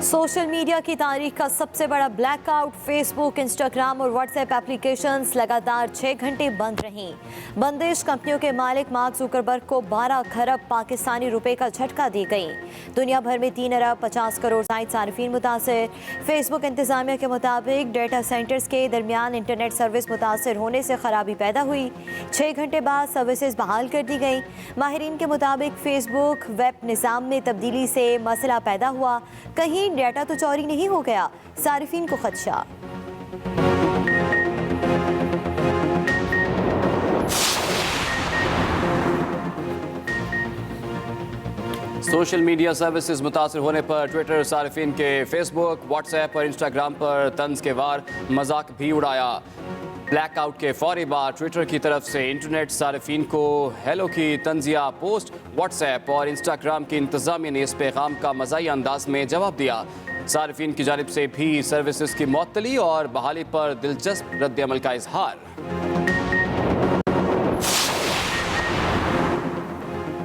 Social media की तारीख का सबसे बड़ा ब्लैकआउट। फेसबुक, इंस्टाग्राम और व्हाट्सएप एप्लीकेशंस लगातार 6 घंटे बंद रहीं। बंदिश कंपनियों के मालिक मार्क जुकरबर्ग को 12 खरब पाकिस्तानी रुपए का झटका दी गई। दुनिया भर में 3 अरब 50 करोड़ जायद सार्फिन मुतासिर। फेसबुक इंतजामिया के मुताबिक डेटा सेंटर्स के दरमियान इंटरनेट सर्विस मुतासिर होने से खराबी पैदा हुई। 6 घंटे बाद सर्विसेज बहाल कर दी गई। माहिरीन के मुताबिक फेसबुक वेब निज़ाम में तब्दीली से मसला पैदा हुआ। कहीं डेटा तो चोरी नहीं हो गया, सार्फिन को खदशा। सोशल मीडिया सर्विसेज मुतासर होने पर ट्विटर सार्फिन के फेसबुक, व्हाट्सएप और इंस्टाग्राम पर तंज के वार मजाक भी उड़ाया। ब्लैकआउट के फौरी बाद ट्विटर की तरफ से इंटरनेट सार्फिन को हेलो की तंजिया पोस्ट, व्हाट्सएप और इंस्टाग्राम की इंतजामिया ने इस पैगाम का मज़ाही अंदाज में जवाब दिया। सार्फिन की जानिब से भी सर्विसेज की मुअत्तली और बहाली पर दिलचस्प रद्द-ए-अमल का इजहार।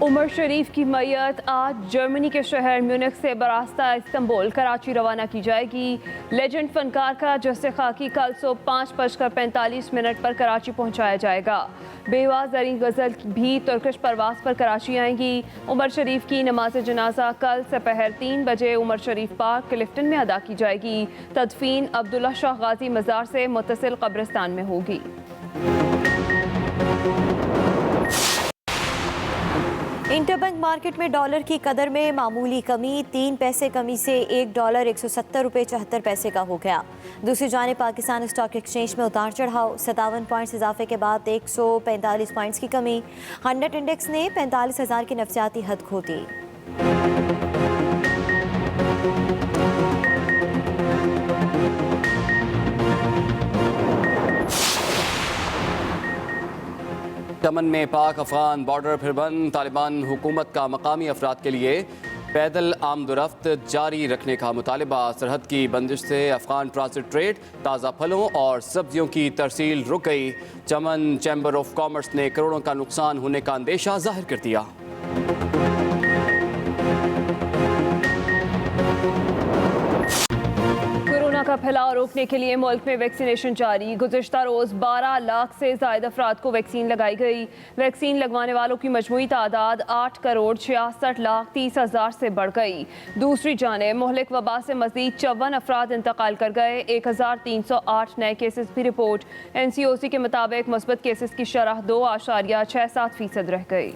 उमर शरीफ की मैयत आज जर्मनी के शहर म्यूनिख से बरास्ता इस्तांबुल कराची रवाना की जाएगी। लेजेंड फनकार का जस्से खाकी कल सुबह 5:45 पर कराची पहुंचाया जाएगा। बेवा जरी गजल भी तुर्किश परवास पर कराची आएंगी। उमर शरीफ की नमाज जनाजा कल सपहर 3 बजे उमर शरीफ पार्क क्लिफ्टन में अदा की जाएगी। तदफीन अब्दुल्ला शाह गाजी मज़ार से मुत्तसिल कब्रिस्तान में होगी। इंटरबैंक मार्केट में डॉलर की कदर में मामूली कमी। 3 पैसे कमी से $1 170 रुपये 74 पैसे का हो गया। दूसरी जानिब पाकिस्तान स्टॉक एक्सचेंज में उतार चढ़ाव। 57 पॉइंट्स इजाफे के बाद 145 पॉइंट्स की कमी। 100 इंडेक्स ने 45,000 की नफसियाती हद खो दी। यमन में पाक अफगान बॉर्डर फिर बंद। तालिबान हुकूमत का मकामी अफराद के लिए पैदल आमदोरफ्त जारी रखने का मुतालबा। सरहद की बंदिश से अफगान ट्रांसिट ट्रेड, ताज़ा फलों और सब्जियों की तरसील रुक गई। चमन चैम्बर ऑफ कॉमर्स ने करोड़ों का नुकसान होने का अंदेशा जाहिर कर दिया। कोरोना का फैलाव रोकने के लिए मुल्क में वैक्सीनेशन जारी। गुज़िश्ता रोज़ 12 लाख से ज़ायद अफराद को वैक्सीन लगाई गई। वैक्सीन लगवाने वालों की मजमूई तादाद 8,66,30,000 से बढ़ गई। दूसरी जानिब मुहलिक वबा से मज़ीद 54 अफराद इंतकाल कर गए। 1,308 नए केसेस भी रिपोर्ट। NCOC के मुताबिक मुस्बत केसेस की शरह 2.67% रह गई।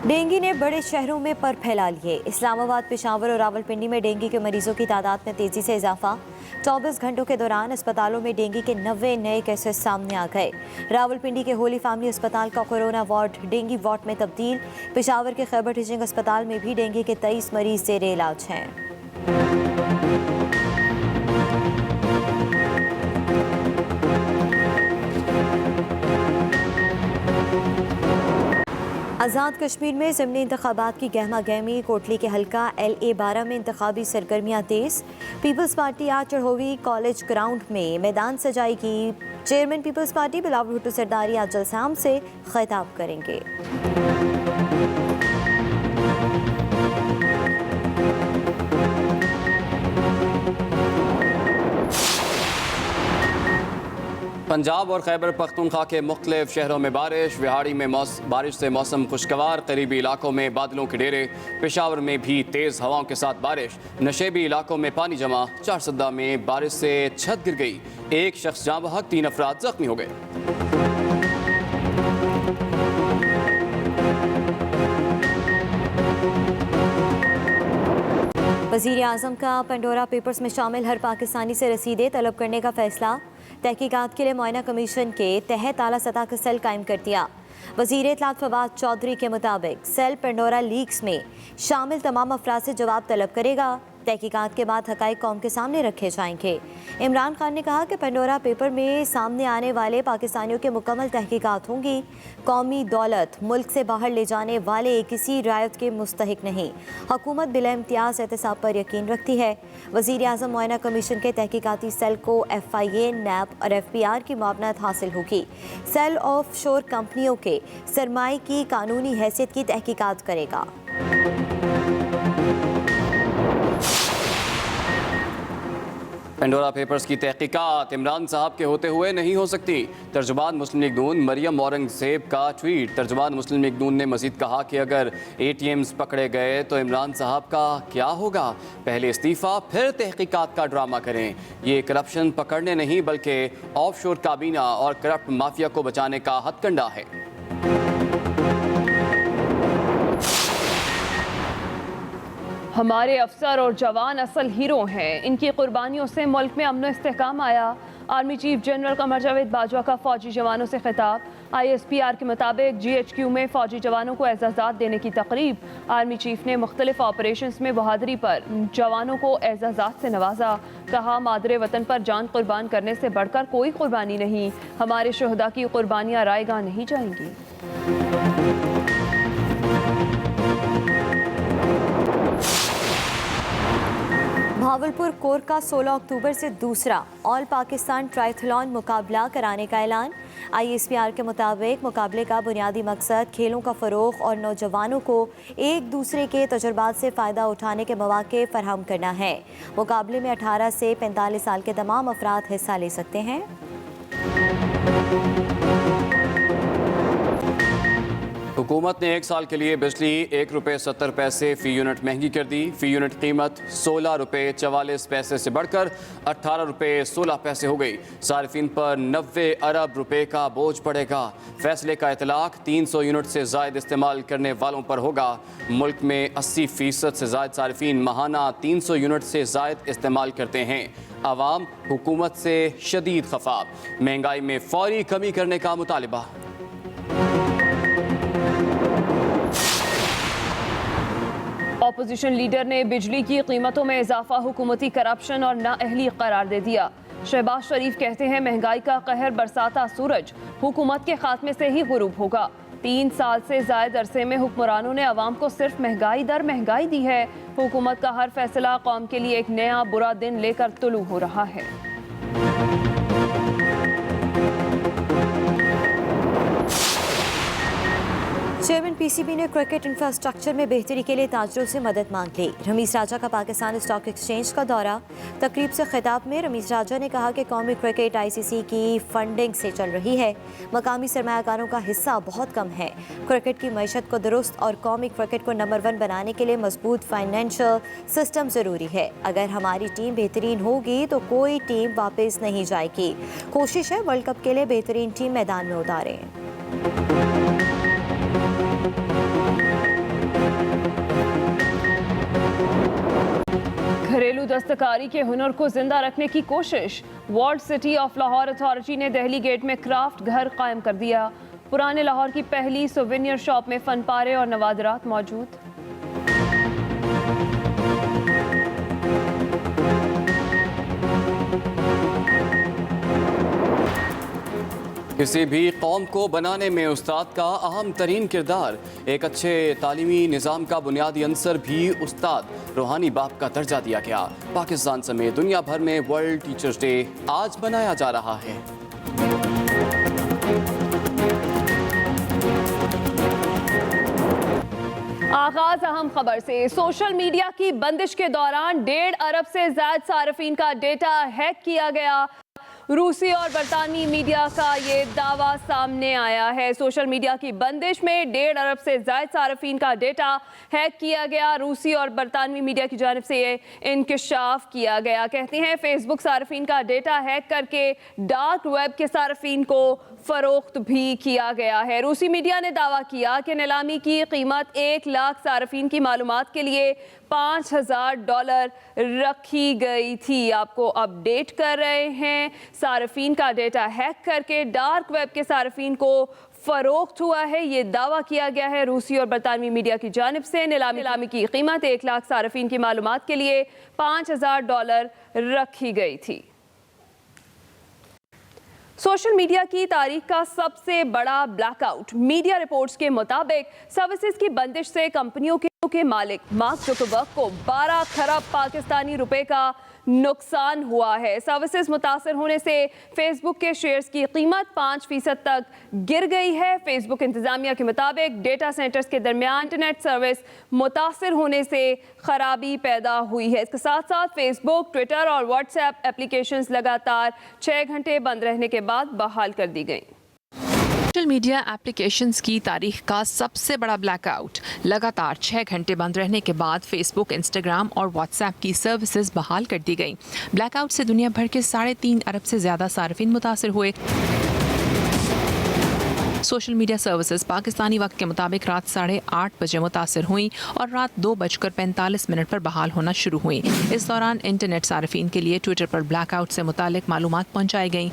डेंगू ने बड़े शहरों में पर फैला लिए। इस्लामाबाद, पेशावर और रावलपिंडी में डेंगू के मरीजों की तादाद में तेजी से इजाफा। 24 घंटों के दौरान अस्पतालों में डेंगू के 90 नए केसेस सामने आ गए। रावलपिंडी के होली फैमिली अस्पताल का कोरोना वार्ड डेंगू वार्ड में तब्दील। पेशावर के खैबर टीचिंग अस्पताल में भी डेंगू के 23 मरीज जेर इलाज हैं। आज़ाद कश्मीर में ज़िमनी इंतखाबात की गहमा गहमी। कोटली के हल्का LA-12 में इंतखाबी सरगर्मियाँ तेज़। पीपल्स पार्टी आज चढ़ोवी कॉलेज ग्राउंड में मैदान सजाएगी। Chairman peoples party Bilawal Bhutto Zardari आज जलसाम से खिताब करेंगे। पंजाब और खैबर पख्तूनख्वा के मुख्तलिफ शहरों में बारिश। विहाड़ी में बारिश से मौसम खुशगवार। करीबी इलाकों में बादलों के डेरे। पेशावर में भी तेज़ हवाओं के साथ बारिश। नशेबी इलाकों में पानी जमा। चारसद्दा में बारिश से छत गिर गई। 1 शख्स जाँ बहक, 3 अफराद जख्मी हो गए। वज़ीर आज़म का पंडोरा पेपर्स में शामिल हर पाकिस्तानी से रसीदें तलब करने का फैसला। तहकीकात के लिए मुआयना कमीशन के तहत आला सतह का सेल कायम कर दिया। वज़ीर इत्तलात फवाद चौधरी के मुताबिक सेल पंडोरा लीक्स में शामिल तमाम अफराद से जवाब तलब करेगा। तहकीकात के बाद हक़ाइक़ कौम के सामने रखे जाएंगे। इमरान खान ने कहा कि पेंडोरा पेपर में सामने आने वाले पाकिस्तानियों की मुकम्मल तहकीकात होंगी। कौमी दौलत मुल्क से बाहर ले जाने वाले किसी रियायत के मुस्तहिक नहीं। हुकूमत बिला इम्तियाज़ एहतसाब पर यकीन रखती है। वज़ीर आज़म मुआयना कमीशन के तहकीकाती सेल को FIA, NAP और FPR की मुआवनत हासिल होगी। सेल ऑफ शोर कंपनियों के सरमाए की कानूनी हैसियत की तहकीकात करेगा। पेंडोरा पेपर्स की तहकीकात इमरान साहब के होते हुए नहीं हो सकती। तर्जुमान मुस्लिम लीग नून मरियम औरंगजेब का ट्वीट। तर्जुमान मुस्लिम लीग नून ने मजीद कहा कि अगर ATMs पकड़े गए तो इमरान साहब का क्या होगा। पहले इस्तीफ़ा फिर तहकीकात का ड्रामा करें। ये करप्शन पकड़ने नहीं बल्कि ऑफशोर काबीना और करप्ट माफिया को बचाने का हथकंडा है। हमारे अफसर और जवान असल हीरो हैं। इनकी कुर्बानियों से मुल्क में अमन इस्तेहकाम आया। Army chief general Qamar Javed Bajwa का फौजी जवानों से खिताब। ISPR के मुताबिक GHQ में फौजी जवानों को एजाज़ात देने की तकरीब। आर्मी चीफ ने मुख्तलिफ ऑपरेशंस में बहादुरी पर जवानों को एजाज़ात से नवाजा। कहा, मादरे वतन पर जान कुर्बान करने से बढ़कर कोई कुर्बानी नहीं। हमारे शहदा की कुर्बानियाँ रायगा नहीं जाएंगी। भावलपुर कोर का 16 अक्टूबर से दूसरा ऑल पाकिस्तान ट्रायथलॉन मुकाबला कराने का ऐलान। ISPR के मुताबिक मुकाबले का बुनियादी मकसद खेलों का फ़रोग़ और नौजवानों को एक दूसरे के तजुर्बात से फ़ायदा उठाने के मौक़े फ़राहम करना है। मुकाबले में 18 से 45 साल के तमाम अफराद हिस्सा ले सकते हैं। हुकूमत ने 1 साल के लिए बिजली ₹1.70 फ़ी यूनिट महंगी कर दी। फ़ी यूनिट कीमत ₹16.44 से बढ़कर ₹18.16 हो गई। सार्फिन पर 90 अरब रुपए का बोझ पड़ेगा। फैसले का इतलाक 300 यूनिट से ज़ायद इस्तेमाल करने वालों पर होगा। मुल्क में 80% से ज़ायद सार्फिन माहाना 300 यूनिट से ज़ायद इस्तेमाल करते हैं। आवाम हुकूमत से शदीद खफा। महंगाई में फौरी कमी करने का मुतालिबा। अपोजिशन लीडर ने बिजली की कीमतों में इजाफा हुकूमती करप्शन और नाअहली करार दे दिया। शहबाज शरीफ कहते हैं, महंगाई का कहर बरसाता सूरज हुकूमत के खात्मे से ही गुरूब होगा। 3 साल से जायद अरसे में हुक्मरानों ने अवाम को सिर्फ महंगाई दर महंगाई दी है। हुकूमत का हर फैसला कौम के लिए एक नया बुरा दिन लेकर तुलू हो रहा है। चेयरमैन PCB ने क्रिकेट इंफ्रास्ट्रक्चर में बेहतरी के लिए ताजरों से मदद मांग ली। रमीज राजा का पाकिस्तान स्टॉक एक्सचेंज का दौरा। तकरीब से खिताब में रमीज राजा ने कहा कि कौमी क्रिकेट ICC की फंडिंग से चल रही है। मकामी सरमायाकारों का हिस्सा बहुत कम है। क्रिकेट की मईशत को दुरुस्त और कौमी क्रिकेट को नंबर 1 बनाने के लिए मजबूत फाइनेंशियल सिस्टम ज़रूरी है। अगर हमारी टीम बेहतरीन होगी तो कोई टीम वापस नहीं जाएगी। कोशिश है वर्ल्ड कप के लिए बेहतरीन टीम मैदान में उतारें। घरेलू दस्तकारी के हुनर को जिंदा रखने की कोशिश। World city of Lahore authority ने दहली गेट में क्राफ्ट घर कायम कर दिया। पुराने लाहौर की पहली सोवेनियर शॉप में फन पारे और नवादरात मौजूद। किसी भी कौम को बनाने में उस्ताद का अहम तरीन किरदार। एक अच्छे तालीमी निज़ाम का बुनियादी अंसर भी उस्ताद, रूहानी बाप का दर्जा दिया गया। पाकिस्तान समेत दुनिया भर में वर्ल्ड टीचर्स डे आज मनाया जा रहा है। आगाज अहम खबर से। सोशल मीडिया की बंदिश के दौरान 1.5 अरब से ज्यादा सार्फिन का डेटा हैक किया गया। रूसी और बरतानवी मीडिया का ये दावा सामने आया है। सोशल मीडिया की बंदिश में 1.5 अरब से ज्यादा सार्फिन का डेटा हैक किया गया। रूसी और बरतानवी मीडिया की जानिब से ये इंकशाफ किया गया। कहते हैं, फेसबुक सार्फिन का डेटा हैक करके डार्क वेब के सार्फिन को फरोख्त भी किया गया है। रूसी मीडिया ने दावा किया कि नीलामी की कीमत 1 लाख सार्फिन की मालूमात के लिए $5,000 रखी गई थी। आपको अपडेट कर रहे हैं, सार्फिन का डेटा हैक करके डार्क वेब के सार्फिन को फरोख्त हुआ है, ये दावा किया गया है रूसी और बरतानवी मीडिया की जानिब से। नीलामी की कीमत 1 लाख सार्फिन की मालूमात के लिए $5,000 रखी गई थी। सोशल मीडिया की तारीख का सबसे बड़ा ब्लैकआउट। मीडिया रिपोर्ट्स के मुताबिक सर्विसेज की बंदिश से कंपनियों के मालिक मार्क जुकरबर्ग को 12 खरब पाकिस्तानी रुपए का नुकसान हुआ है। सर्विसेज मुतासर होने से फेसबुक के शेयर्स की कीमत 5% तक गिर गई है। फेसबुक इंतजामिया के मुताबिक डेटा सेंटर्स के दरमियान इंटरनेट सर्विस मुतासर होने से खराबी पैदा हुई है। इसके साथ साथ फेसबुक, ट्विटर और व्हाट्सएप एप्लीकेशंस लगातार 6 घंटे बंद रहने के बाद बहाल कर दी गई। सोशल मीडिया एप्लीकेशंस की तारीख का सबसे बड़ा ब्लैकआउट। लगातार 6 घंटे बंद रहने के बाद फेसबुक, इंस्टाग्राम और व्हाट्सएप की सर्विसेज बहाल कर दी गई। ब्लैकआउट से दुनिया भर के 3.5 अरब से ज़्यादा सार्फिन मुतासर हुए। सोशल मीडिया सर्विसेज पाकिस्तानी वक्त के मुताबिक रात 8:30 बजे मुतासर हुई और रात 2:45 पर बहाल होना शुरू हुई। इस दौरान इंटरनेट सार्फिन के लिए ट्विटर पर ब्लैकआउट से मुतालिक मालूमात पहुँचाई गई।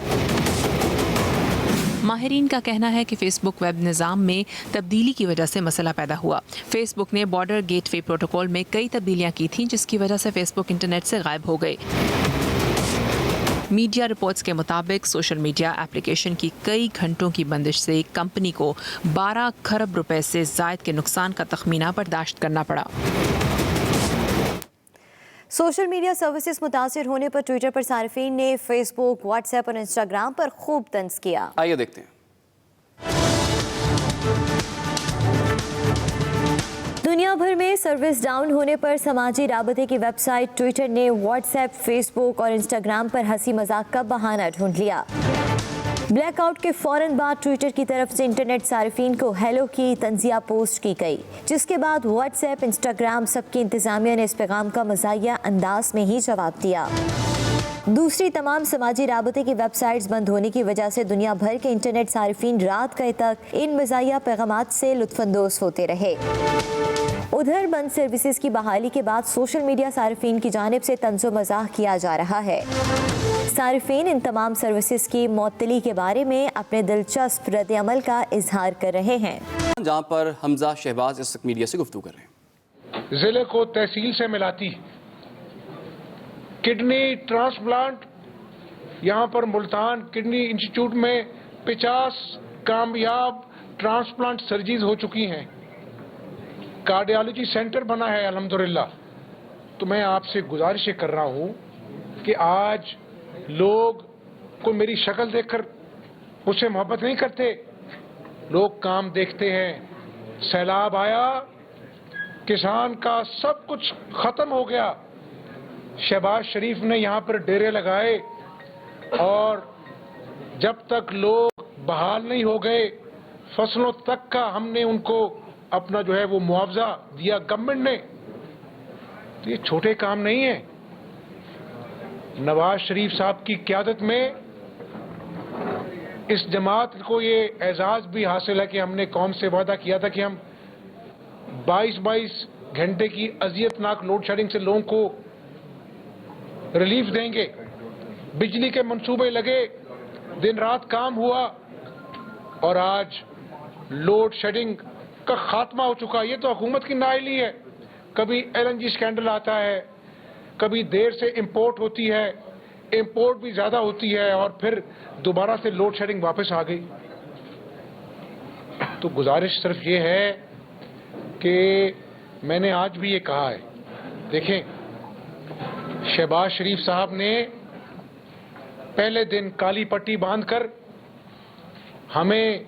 माहिरीन का कहना है कि फेसबुक वेब निज़ाम में तब्दीली की वजह से मसला पैदा हुआ। फेसबुक ने बॉर्डर गेटवे प्रोटोकॉल में कई तब्दीलियां की थीं, जिसकी वजह से फेसबुक इंटरनेट से गायब हो गए। मीडिया रिपोर्ट्स के मुताबिक सोशल मीडिया एप्लीकेशन की कई घंटों की बंदिश से कंपनी को 12 खरब रुपए से ज़ायद के नुकसान का तखमीना बर्दाश्त करना पड़ा। सोशल मीडिया सर्विसेज मुतासिर होने पर ट्विटर पर सार्फिन ने फेसबुक, व्हाट्सएप और इंस्टाग्राम पर खूब तंज किया। आइए देखते हैं। दुनिया भर में सर्विस डाउन होने पर समाजी राबते की वेबसाइट ट्विटर ने व्हाट्सएप, फेसबुक और इंस्टाग्राम पर हंसी मजाक का बहाना ढूंढ लिया। ब्लैकआउट के फौरन बाद ट्विटर की तरफ से इंटरनेट सार्फिन को हेलो की तंजिया पोस्ट की गई, जिसके बाद व्हाट्सएप, इंस्टाग्राम सबकी इंतजामिया ने इस पैगाम का मज़ाहिया अंदाज में ही जवाब दिया। दूसरी तमाम समाजी राबते की वेबसाइट्स बंद होने की वजह से दुनिया भर के इंटरनेट सार्फिन रात गए तक इन मज़ाहिया पैगामात से लुत्फानंदोज़ होते रहे। उधर बंद सर्विसेज की बहाली के बाद सोशल मीडिया सार्फिन की जानिब से तंज़ो मज़ाक किया जा रहा है। सार्फिन इन तमाम सर्विसेज की मुअत्तली के बारे में अपने दिलचस्प रद्द-ए-अमल का इजहार कर रहे हैं, जहां पर हमजा शहबाज इस वक्त मीडिया से गुफ्तगू कर रहे हैं। जिले को तहसील से मिलाती किडनी ट्रांसप्लांट, यहाँ पर मुल्तान किडनी इंस्टीट्यूट में 50 कामयाब ट्रांसप्लांट सर्जरीज हो चुकी हैं। कार्डियोलॉजी सेंटर बना है अल्हम्दुलिल्लाह। तो मैं आपसे गुजारिश कर रहा हूँ कि आज लोग को मेरी शक्ल देखकर मुझसे मोहब्बत नहीं करते, लोग काम देखते हैं। सैलाब आया, किसान का सब कुछ खत्म हो गया। शहबाज शरीफ ने यहाँ पर डेरे लगाए और जब तक लोग बहाल नहीं हो गए, फसलों तक का हमने उनको अपना जो है वो मुआवजा दिया गवर्नमेंट ने। तो ये छोटे काम नहीं है। नवाज शरीफ साहब की क़यादत में इस जमात को ये एजाज भी हासिल है कि हमने कौम से वादा किया था कि हम 22 घंटे की अजियतनाक लोड शेडिंग से लोगों को रिलीफ देंगे। बिजली के मंसूबे लगे, दिन रात काम हुआ और आज लोड शेडिंग का खात्मा हो चुका। ये तो हुकूमत की नाअहली है। कभी LNG स्कैंडल आता है, कभी देर से इंपोर्ट होती है, इंपोर्ट भी ज्यादा होती है और फिर दोबारा से लोड शेडिंग वापस आ गई। तो गुजारिश सिर्फ ये है कि मैंने आज भी ये कहा है, देखें शहबाज शरीफ साहब ने पहले दिन काली पट्टी बांधकर हमें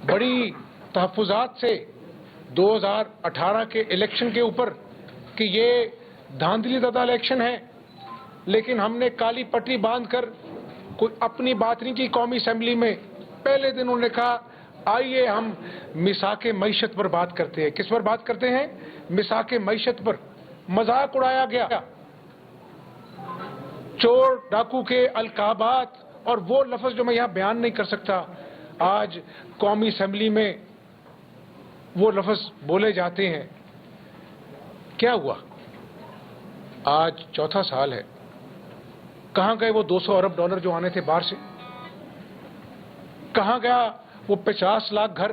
बड़ी तहफ़्फ़ुज़ात से 2018 के इलेक्शन के ऊपर कि ये धांधली ज़दा इलेक्शन है, लेकिन हमने काली पट्टी बांधकर कोई अपनी बात नहीं की। कौमी असेंबली में पहले दिन उन्होंने कहा आइए हम मिसाके मईशत पर बात करते हैं। किस पर बात करते हैं? मिसाके मईशत पर। मजाक उड़ाया गया। चोर डाकू के अलकाबात और वो लफ्ज जो मैं यहाँ बयान नहीं कर सकता, आज कौमी असेंबली में वो लफ्ज बोले जाते हैं। क्या हुआ? आज चौथा साल है, कहां गए वो $200 अरब जो आने थे बाहर से? कहां गया وہ 50 لاکھ گھر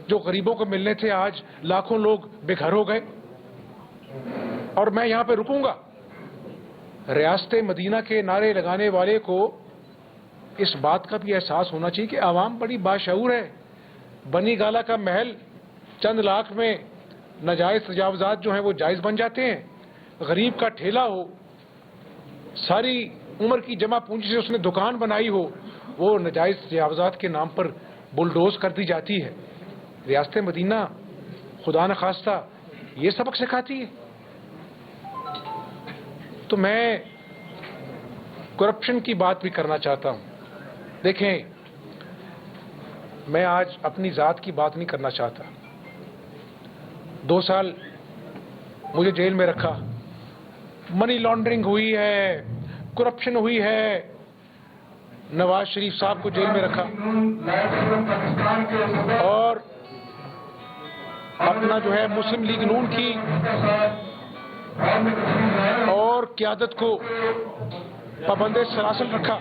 جو غریبوں کو ملنے تھے آج لاکھوں لوگ بے گھر ہو گئے. اور میں یہاں پہ رکوں گا. ریاست مدینہ کے نعرے لگانے والے کو اس بات کا بھی احساس ہونا چاہیے کہ عوام بڑی باشعور ہے. بنی گالا کا محل چند لاکھ میں ناجائز تجاوزات جو ہیں وہ جائز بن جاتے ہیں. غریب کا ٹھیلا ہو, ساری عمر کی جمع پونجی سے اس نے دکان بنائی ہو, وہ ناجائز تجاوزات کے نام پر بلڈوز کر دی جاتی ہے. ریاست مدینہ خدا نخواستہ یہ سبق سکھاتی ہے. تو میں کرپشن کی بات بھی کرنا چاہتا ہوں. دیکھیں, میں آج اپنی ذات کی بات نہیں کرنا چاہتا. 2 سال مجھے جیل میں رکھا, منی لانڈرنگ ہوئی ہے, کرپشن ہوئی ہے, نواز شریف صاحب کو جیل میں رکھا, اور اپنا جو ہے مسلم لیگ نون کی اور قیادت کو پابند سلاسل رکھا.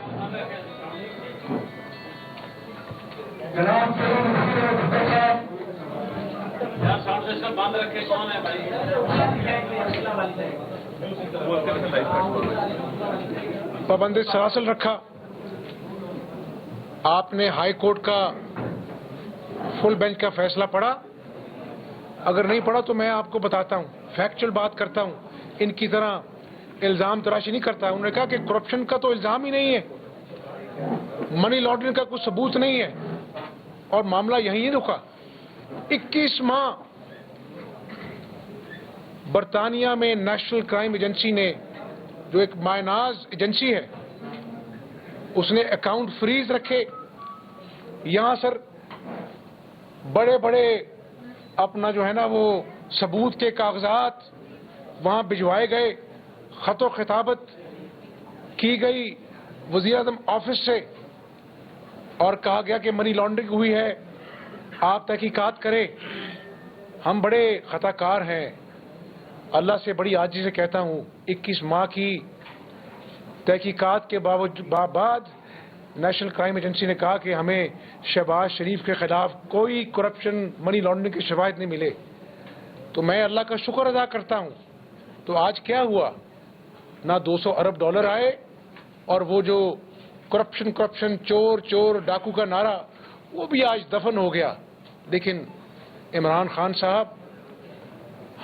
پابند سلاسل رکھا. آپ نے ہائی کورٹ کا فل بینچ کا فیصلہ پڑھا؟ اگر نہیں پڑھا تو میں آپ کو بتاتا ہوں, فیکچوئل بات کرتا ہوں, ان کی طرح الزام تراشی نہیں کرتا. انہوں نے کہا کہ کرپشن کا تو الزام ہی نہیں ہے, منی لانڈرنگ کا کوئی ثبوت نہیں ہے, اور معاملہ یہیں رکا. 21 ماہ برطانیہ میں نیشنل کرائم ایجنسی نے, جو ایک مائناز ایجنسی ہے, اس نے اکاؤنٹ فریز رکھے. یہاں سر بڑے بڑے اپنا جو ہے نا وہ ثبوت کے کاغذات وہاں بھجوائے گئے, خط و خطابت کی گئی وزیر اعظم آفس سے, اور کہا گیا کہ منی لانڈرنگ ہوئی ہے, آپ تحقیقات کریں. ہم بڑے خطا کار ہیں. اللہ سے بڑی عاجزی سے کہتا ہوں, 21 ماہ کی تحقیقات کے بعد نیشنل کرائم ایجنسی نے کہا کہ ہمیں شہباز شریف کے خلاف کوئی کرپشن منی لانڈرنگ کی شواہد نہیں ملے. تو میں اللہ کا شکر ادا کرتا ہوں. تو آج کیا ہوا؟ نہ 200 ارب ڈالر آئے, اور وہ جو کرپشن چور چور ڈاکو کا نعرہ وہ بھی آج دفن ہو گیا. لیکن عمران خان صاحب,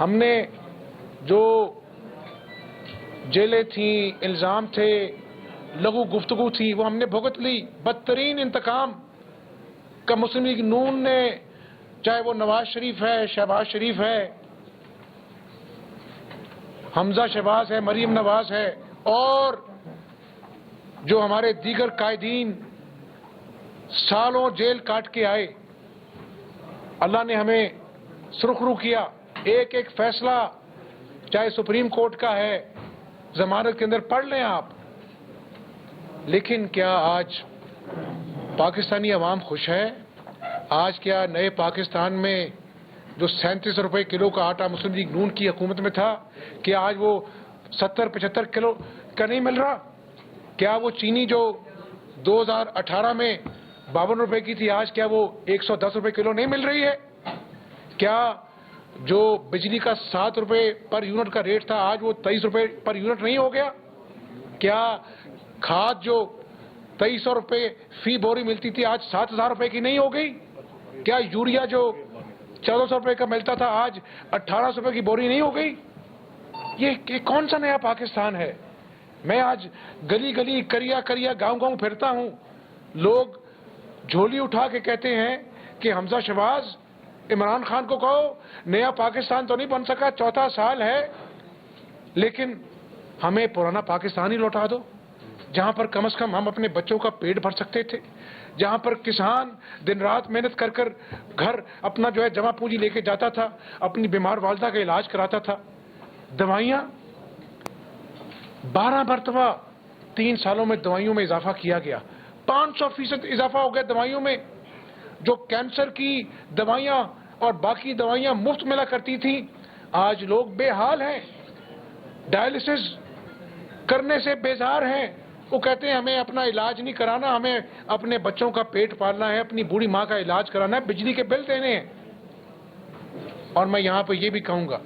ہم نے جو جیلیں تھیں, الزام تھے, لغو گفتگو تھی, وہ ہم نے بھگت لی. بدترین انتقام کا مسلم لیگ نون نے, چاہے وہ نواز شریف ہے, شہباز شریف ہے, حمزہ شہباز ہے, مریم نواز ہے, اور جو ہمارے دیگر قائدین سالوں جیل کاٹ کے آئے, اللہ نے ہمیں سرخرو کیا. ایک ایک فیصلہ چاہے سپریم کورٹ کا ہے, ضمانت کے اندر پڑھ لیں آپ. لیکن کیا آج پاکستانی عوام خوش ہے؟ آج کیا نئے پاکستان میں جو 37 روپے کلو کا آٹا مسلم لیگ نون کی حکومت میں تھا, کیا آج وہ 70-75 کلو کا نہیں مل رہا؟ کیا وہ چینی جو 2018 میں 52 روپے کی تھی, آج کیا وہ 110 روپے کلو نہیں مل رہی ہے؟ کیا جو بجلی کا 7 روپے پر یونٹ کا ریٹ تھا, آج وہ 23 روپے پر یونٹ نہیں ہو گیا؟ کیا کھاد جو 2300 روپے فی بوری ملتی تھی, آج 7000 روپے کی نہیں ہو گئی؟ کیا یوریا جو 1400 روپے کا ملتا تھا, آج 1800 روپے کی بوری نہیں ہو گئی؟ یہ کون سا نیا پاکستان ہے؟ میں آج گلی گلی کریا گاؤں گاؤں پھرتا ہوں, لوگ جھولی اٹھا کے کہتے ہیں کہ حمزہ شہباز, عمران خان کو کہو نیا پاکستان تو نہیں بن سکا, 4تھا سال ہے, لیکن ہمیں پرانا پاکستان ہی لوٹا دو, جہاں پر کم از کم ہم اپنے بچوں کا پیٹ بھر سکتے تھے, جہاں پر کسان دن رات محنت کر کر گھر اپنا جو ہے جمع پونجی لے کے جاتا تھا, اپنی بیمار والدہ کا علاج کراتا تھا. دوائیاں 12 مرتبہ 3 سالوں میں دوائیوں میں اضافہ کیا گیا, 500% اضافہ ہو گیا دوائیوں میں. جو کینسر کی دوائیاں اور باقی دوائیاں مفت ملا کرتی تھیں, آج لوگ بے حال ہیں, ڈائلسس کرنے سے بیزار ہیں, وہ کہتے ہیں ہمیں اپنا علاج نہیں کرانا, ہمیں اپنے بچوں کا پیٹ پالنا ہے, اپنی بوڑھی ماں کا علاج کرانا ہے, بجلی کے بل دینے ہیں. اور میں یہاں پہ یہ بھی کہوں گا